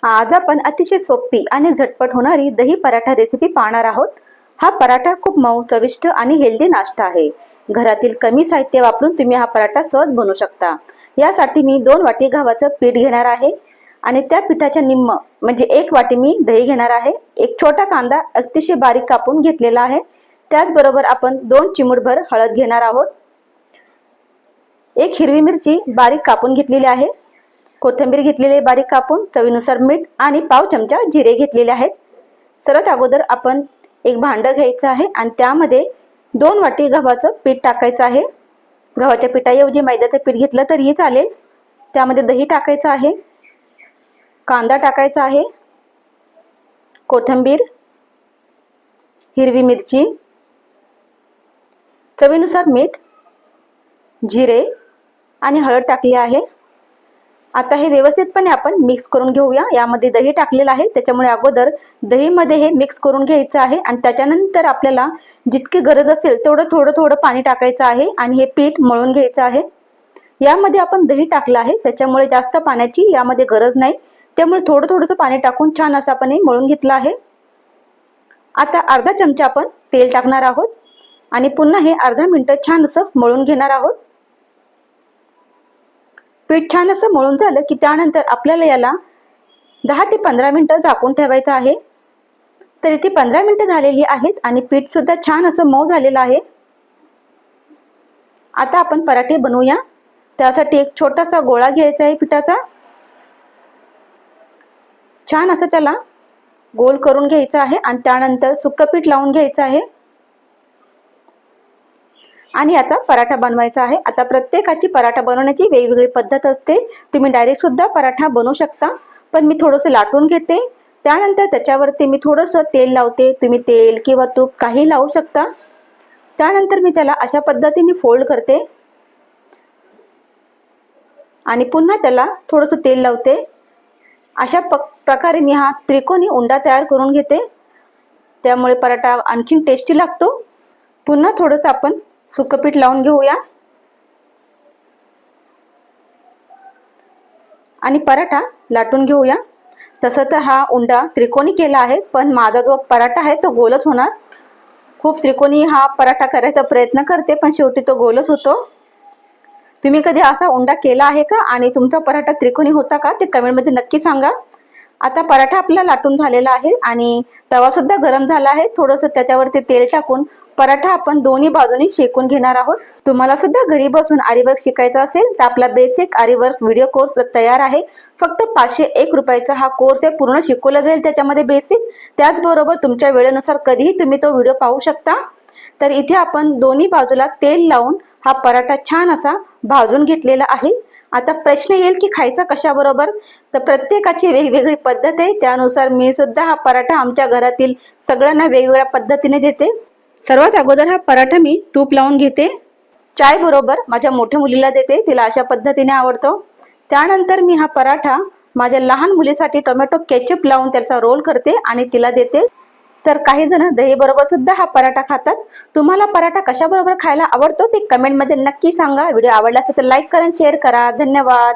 आज आपण अतिशय सोपी आणि झटपट होणारी दही पराठा रेसिपी पाहणार आहोत। हा पराठा खूप मऊ, चविष्ट आणि हेल्दी नाश्ता आहे। घरातील कमी साहित्य वापरून तुम्ही हा पराठा सहज बनवू शकता। यासाठी मी 2 वाटी गव्हाचं पीठ घेणार आहे आणि त्या पिठाच्या निम्म म्हणजे 1 वाटी मी दही घेणार आहे। एक छोटा कांदा अतिशय बारीक कापून घेतलेला आहे। त्याचबरोबर आपण 2 चिमूटभर हळद घेणार आहोत। एक हिरवी मिरची बारीक कापून घेतलेली आहे। कोथिंबीर घेतलेली बारीक कापून, चवीनुसार मीठ आणि पाव चमचा जिरे घेतलेले आहेत। सर्वात अगोदर आपण एक भांडं घ्यायचं आहे आणि त्यामध्ये 2 वाटी गव्हाचं पीठ टाकायचं आहे। गव्हाच्या पिठाऐवजी मैद्याचं पीठ घेतलं तरीही चालेल। त्यामध्ये दही टाकायचं आहे, कांदा टाकायचा आहे, कोथिंबीर, हिरवी मिरची, चवीनुसार मीठ, जिरे आणि हळद टाकली आहे। आता हे व्यवस्थितपणे आपण मिक्स करून घेऊया। यामध्ये दही टाकलेलं आहे, त्याच्यामुळे अगोदर दहीमध्ये हे मिक्स करून घ्यायचं आहे आणि त्याच्यानंतर आपल्याला जितकी गरज असेल तेवढं थोडं पाणी टाकायचं आहे आणि हे पीठ मळून घ्यायचं आहे। यामध्ये आपण दही टाकलं आहे, त्याच्यामुळे जास्त पाण्याची यामध्ये गरज नाही। त्यामुळे थोडंसं पाणी टाकून छान असं आपण हे मळून घेतलं आहे। आता अर्धा चमचा आपण तेल टाकणार आहोत आणि पुन्हा हे अर्धा मिनिट छान असं मळून घेणार आहोत। पीठ छान असं मळून झालं की त्यानंतर आपल्याला याला 10 ते 15 मिनिटं झाकून ठेवायचं आहे। तर इथे 15 मिनिटं झालेली आहेत आणि पीठ सुद्धा छान असं मऊ झालेलं आहे। आता आपण पराठे बनवूया। त्यासाठी एक छोटासा गोळा घ्यायचा आहे पिठाचा। छान असं त्याला गोल करून घ्यायचं आहे आणि त्यानंतर सुक्क पीठ लावून घ्यायचं आहे आणि याचा पराठा बनवायचा आहे। आता प्रत्येकाची पराठा बनवण्याची वेगवेगळी पद्धत असते। तुम्ही डायरेक्ट सुद्धा पराठा बनवू शकता, पण मी थोडंसं लाटून घेते। त्यानंतर त्याच्यावरती मी थोडंसं तेल लावते। तुम्ही तेल किंवा तूप काही लावू शकता। त्यानंतर मी त्याला अशा पद्धतीने फोल्ड करते आणि पुन्हा त्याला थोडंसं तेल लावते। अशा प्रकारे मी हा त्रिकोणी उंडा तयार करून घेते, त्यामुळे पराठा आणखीन टेस्टी लागतो। पुन्हा थोडंसं आपण सुक्क पीठ लावून घेऊया आणि पराठा लाटून घेऊया। तसं तर हा उंडा त्रिकोणी केला आहे, पण माझा जो पराठा आहे तो गोलच होणार। खूप त्रिकोणी हा पराठा करायचा प्रयत्न करते, पण शेवटी तो गोलच होतो। तुम्ही कधी असा उंडा केला आहे का आणि तुमचा पराठा त्रिकोणी होता का ते कमेंटमध्ये नक्की सांगा। आता पराठा आपला लाटून झालेला आहे आणि तवा सुद्धा गरम झाला आहे। थोडंसं त्याच्यावरती तेल टाकून पराठा आपण दोन्ही बाजूनी शेकून घेणार आहोत। तुम्हाला सुद्धा घरी बसून आरीवर्क शिकायचं असेल तर आपला बेसिक आरीवर्क व्हिडिओ कोर्स तयार आहे। फक्त 501 रुपयाचा हा कोर्स आहे। पूर्ण शिकवलं जाईल त्याच्यामध्ये बेसिक। त्याचबरोबर तुमच्या वेळेनुसार कधीही तुम्ही तो व्हिडिओ पाहू शकता। तर इथे आपण दोन्ही बाजूला तेल लावून हा पराठा छान असा भाजून घेतलेला आहे। आता प्रश्न येईल की खायचा कशाबरोबर, तर प्रत्येकाची वेगवेगळी पद्धत आहे। त्यानुसार मी सुद्धा हा पराठा आमच्या घरातील सगळ्यांना वेगवेगळ्या पद्धतीने देते। सर्वात अगोदर हा पराठा मी तूप लावून घेते। चाय बरोबर माझ्या मोठ्या मुलीला देते, तिला अशा पद्धतीने आवडतो। त्यानंतर मी हा पराठा माझ्या लहान मुलीसाठी टोमॅटो केचप लावून त्याचा रोल करते आणि तिला देते। तर काही जण दही बरोबर सुद्धा हा पराठा खातात। तुम्हाला पराठा कशा बरोबर खायला आवडतो ते कमेंट मध्ये नक्की सांगा। व्हिडिओ आवडला असेल तर लाईक करा, शेअर करा। धन्यवाद।